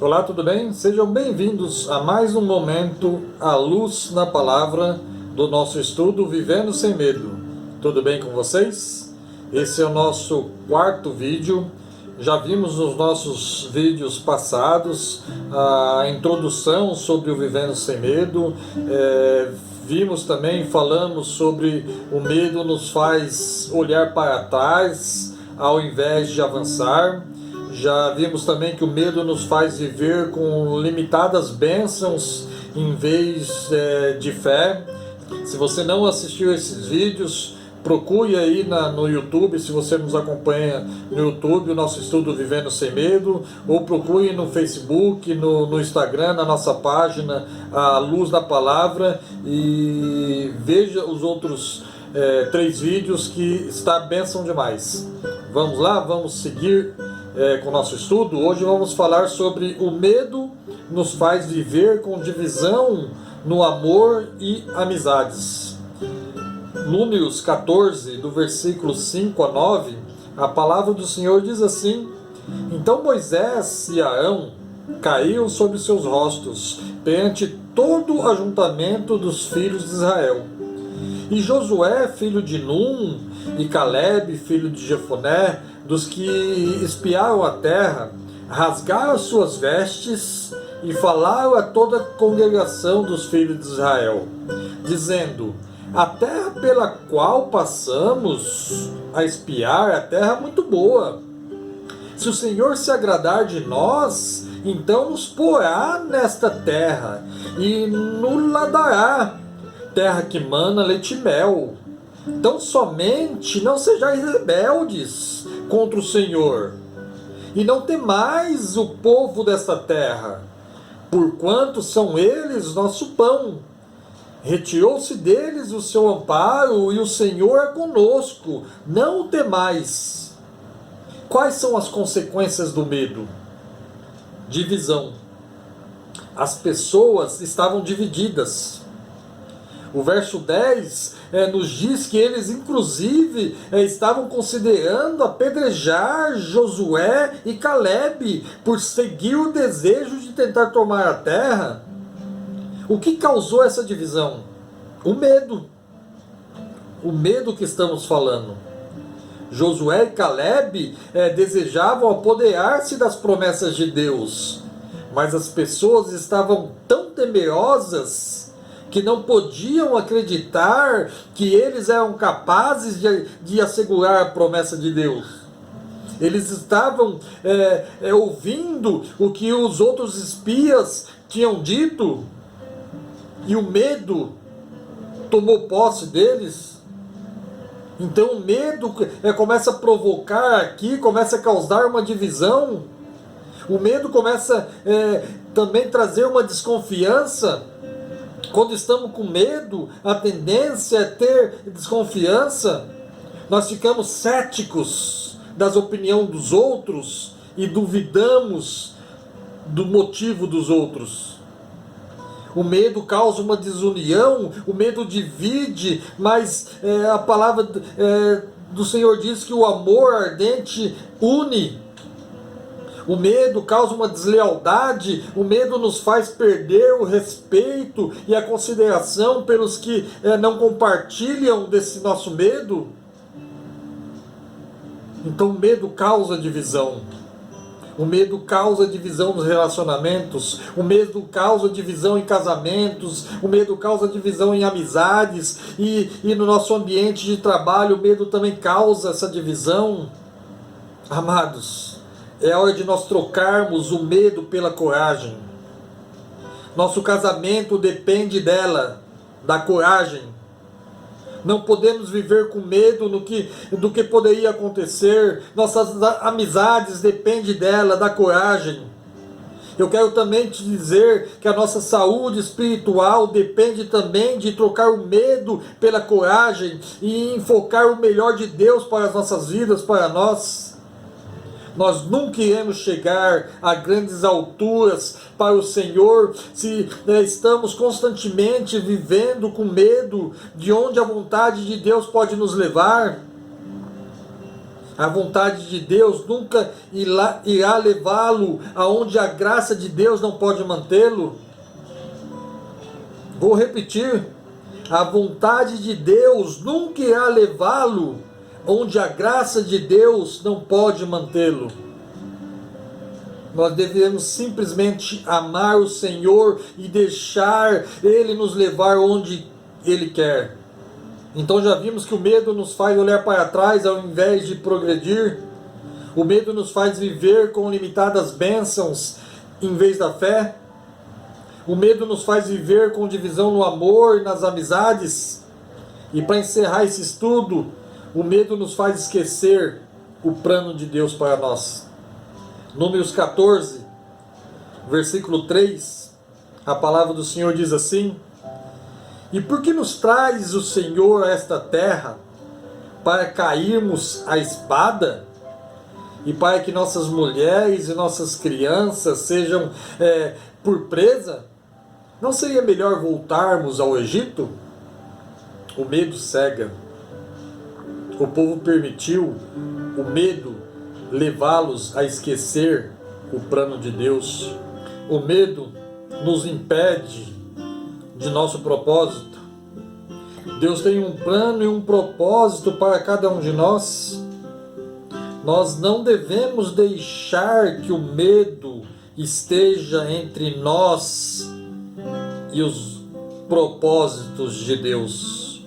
Olá, tudo bem? Sejam bem-vindos a mais um momento à luz na palavra do nosso estudo Vivendo Sem Medo. Tudo bem com vocês? Esse é o nosso quarto vídeo. Já vimos nos nossos vídeos passados a introdução sobre o Vivendo Sem Medo. Vimos também, falamos sobre o medo nos faz olhar para trás ao invés de avançar. Já vimos também que o medo nos faz viver com limitadas bênçãos em vez de fé. Se você não assistiu esses vídeos, procure aí no YouTube, se você nos acompanha no YouTube, o nosso estudo Vivendo Sem Medo, ou procure no Facebook, no Instagram, na nossa página, a Luz da Palavra, e veja os outros 3 vídeos que está bênção demais. Vamos lá, vamos seguir com o nosso estudo. Hoje vamos falar sobre o medo nos faz viver com divisão no amor e amizades. Números 14, do versículo 5 a 9, a palavra do Senhor diz assim: Então Moisés e Arão caíram sobre seus rostos perante todo o ajuntamento dos filhos de Israel. E Josué, filho de Num, e Caleb, filho de Jefoné, dos que espiaram a terra, rasgaram suas vestes e falaram a toda a congregação dos filhos de Israel, dizendo: A terra pela qual passamos a espiar é a terra muito boa. Se o Senhor se agradar de nós, então nos porá nesta terra e nos dará, terra que mana leite e mel. Então somente não sejais rebeldes contra o Senhor, e não temais o povo desta terra, porquanto são eles nosso pão. Retirou-se deles o seu amparo, e o Senhor é conosco, não o temais. Quais são as consequências do medo? Divisão. As pessoas estavam divididas. O verso 10 nos diz que eles, inclusive, estavam considerando apedrejar Josué e Caleb por seguir o desejo de tentar tomar a terra. O que causou essa divisão? O medo. O medo que estamos falando. Josué e Caleb desejavam apoderar-se das promessas de Deus, mas as pessoas estavam tão temerosas que não podiam acreditar que eles eram capazes de assegurar a promessa de Deus. Eles estavam ouvindo o que os outros espias tinham dito, e o medo tomou posse deles. Então o medo começa a provocar aqui, começa a causar uma divisão. O medo começa também a trazer uma desconfiança. Quando estamos com medo, a tendência é ter desconfiança. Nós ficamos céticos das opiniões dos outros e duvidamos do motivo dos outros. O medo causa uma desunião, o medo divide, mas a palavra do Senhor diz que o amor ardente une. O medo causa uma deslealdade, o medo nos faz perder o respeito e a consideração pelos que não compartilham desse nosso medo. Então o medo causa divisão. O medo causa divisão nos relacionamentos, o medo causa divisão em casamentos, o medo causa divisão em amizades e no nosso ambiente de trabalho o medo também causa essa divisão. Amados, é hora de nós trocarmos o medo pela coragem. Nosso casamento depende dela, da coragem. Não podemos viver com medo do que poderia acontecer. Nossas amizades dependem dela, da coragem. Eu quero também te dizer que a nossa saúde espiritual depende também de trocar o medo pela coragem e enfocar o melhor de Deus para as nossas vidas, para nós. Nós nunca iremos chegar a grandes alturas para o Senhor se estamos constantemente vivendo com medo de onde a vontade de Deus pode nos levar. A vontade de Deus nunca irá levá-lo aonde a graça de Deus não pode mantê-lo. Vou repetir. A vontade de Deus nunca irá levá-lo onde a graça de Deus não pode mantê-lo. Nós devemos simplesmente amar o Senhor e deixar Ele nos levar onde Ele quer. Então já vimos que o medo nos faz olhar para trás ao invés de progredir. O medo nos faz viver com limitadas bênçãos em vez da fé. O medo nos faz viver com divisão no amor e nas amizades. E para encerrar esse estudo, o medo nos faz esquecer o plano de Deus para nós. Números 14, versículo 3, a palavra do Senhor diz assim: E por que nos traz o Senhor a esta terra, para cairmos à espada? E para que nossas mulheres e nossas crianças sejam por presa? Não seria melhor voltarmos ao Egito? O medo cega. O povo permitiu o medo levá-los a esquecer o plano de Deus. O medo nos impede de nosso propósito. Deus tem um plano e um propósito para cada um de nós. Nós não devemos deixar que o medo esteja entre nós e os propósitos de Deus.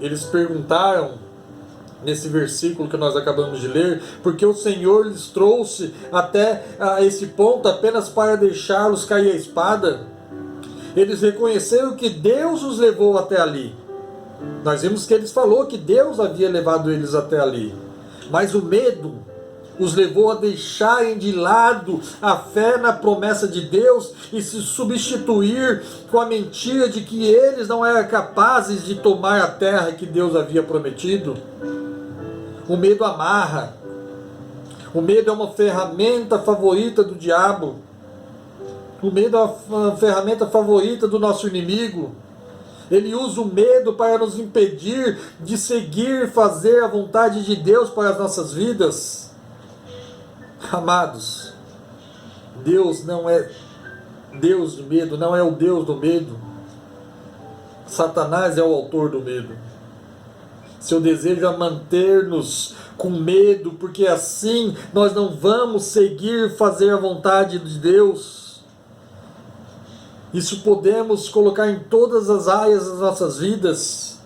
Eles perguntaram nesse versículo que nós acabamos de ler, porque o Senhor lhes trouxe até esse ponto apenas para deixá-los cair a espada. Eles reconheceram que Deus os levou até ali. Nós vimos que eles falou que Deus havia levado eles até ali. Mas o medo os levou a deixarem de lado a fé na promessa de Deus e se substituir com a mentira de que eles não eram capazes de tomar a terra que Deus havia prometido. O medo amarra. O medo é uma ferramenta favorita do diabo. O medo é uma ferramenta favorita do nosso inimigo. Ele usa o medo para nos impedir de seguir e fazer a vontade de Deus para as nossas vidas. Amados, Deus não é Deus do medo, não é o Deus do medo. Satanás é o autor do medo. Seu desejo é manter-nos com medo, porque assim nós não vamos seguir fazer a vontade de Deus. Isso podemos colocar em todas as áreas das nossas vidas,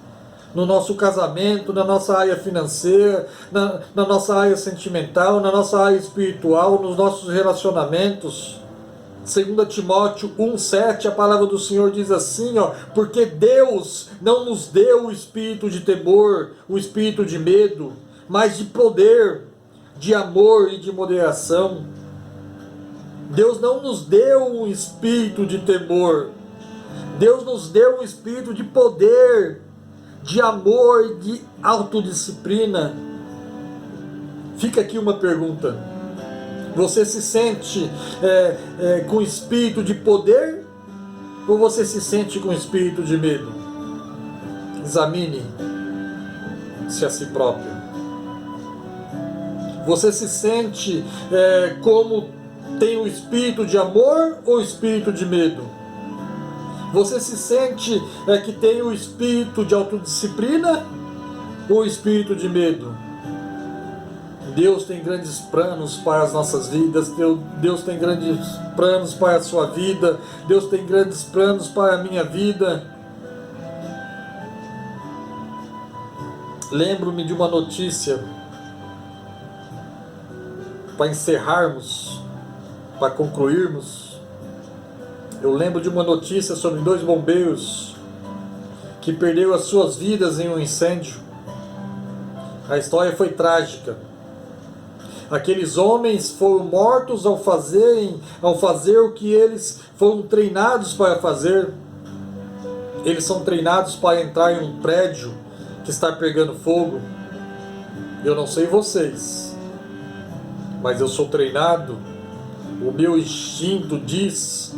no nosso casamento, na nossa área financeira, na nossa área sentimental, na nossa área espiritual, nos nossos relacionamentos. 2 Timóteo 1,7, a palavra do Senhor diz assim, porque Deus não nos deu o espírito de temor, o espírito de medo, mas de poder, de amor e de moderação. Deus não nos deu um espírito de temor, Deus nos deu um espírito de poder, de amor e de autodisciplina. Fica aqui uma pergunta. Você se sente com espírito de poder ou você se sente com espírito de medo? Examine-se a si próprio. Você se sente como tem o espírito de amor ou o espírito de medo? Você se sente que tem o espírito de autodisciplina ou o espírito de medo? Deus tem grandes planos para as nossas vidas, Deus tem grandes planos para a sua vida, Deus tem grandes planos para a minha vida. Lembro-me de uma notícia, para encerrarmos, para concluirmos. Eu lembro de uma notícia sobre 2 bombeiros que perderam as suas vidas em um incêndio. A história foi trágica. Aqueles homens foram mortos ao fazer o que eles foram treinados para fazer. Eles são treinados para entrar em um prédio que está pegando fogo. Eu não sei vocês, mas eu sou treinado. O meu instinto diz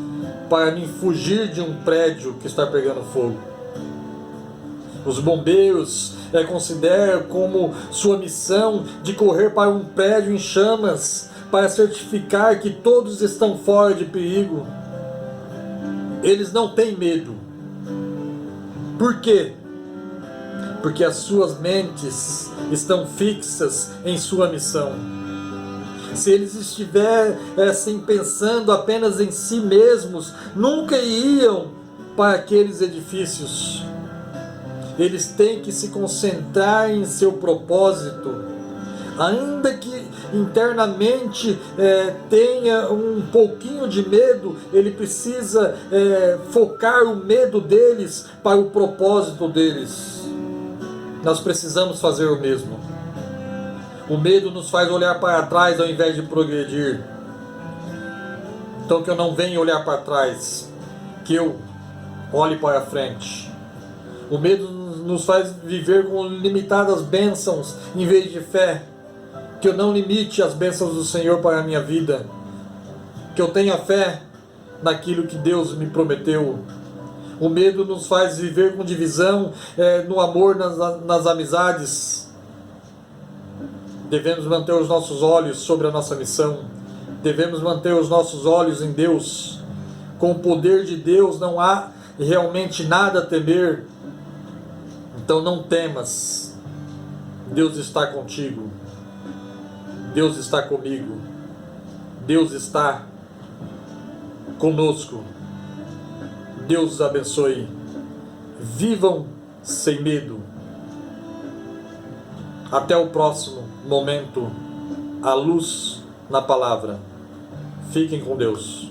para mim fugir de um prédio que está pegando fogo. Os bombeiros considera como sua missão de correr para um prédio em chamas, para certificar que todos estão fora de perigo. Eles não têm medo. Por quê? Porque as suas mentes estão fixas em sua missão. Se eles estivessem pensando apenas em si mesmos, nunca iriam para aqueles edifícios. Eles têm que se concentrar em seu propósito. Ainda que internamente tenha um pouquinho de medo, ele precisa focar o medo deles para o propósito deles. Nós precisamos fazer o mesmo. O medo nos faz olhar para trás ao invés de progredir. Então que eu não venha olhar para trás, que eu olhe para frente. O medo nos faz viver com limitadas bênçãos em vez de fé. Que eu não limite as bênçãos do Senhor para a minha vida. Que eu tenha fé naquilo que Deus me prometeu. O medo nos faz viver com divisão no amor, nas amizades. Devemos manter os nossos olhos sobre a nossa missão. Devemos manter os nossos olhos em Deus. Com o poder de Deus não há realmente nada a temer. Então não temas. Deus está contigo. Deus está comigo. Deus está conosco. Deus os abençoe. Vivam sem medo. Até o próximo momento. A luz na palavra. Fiquem com Deus.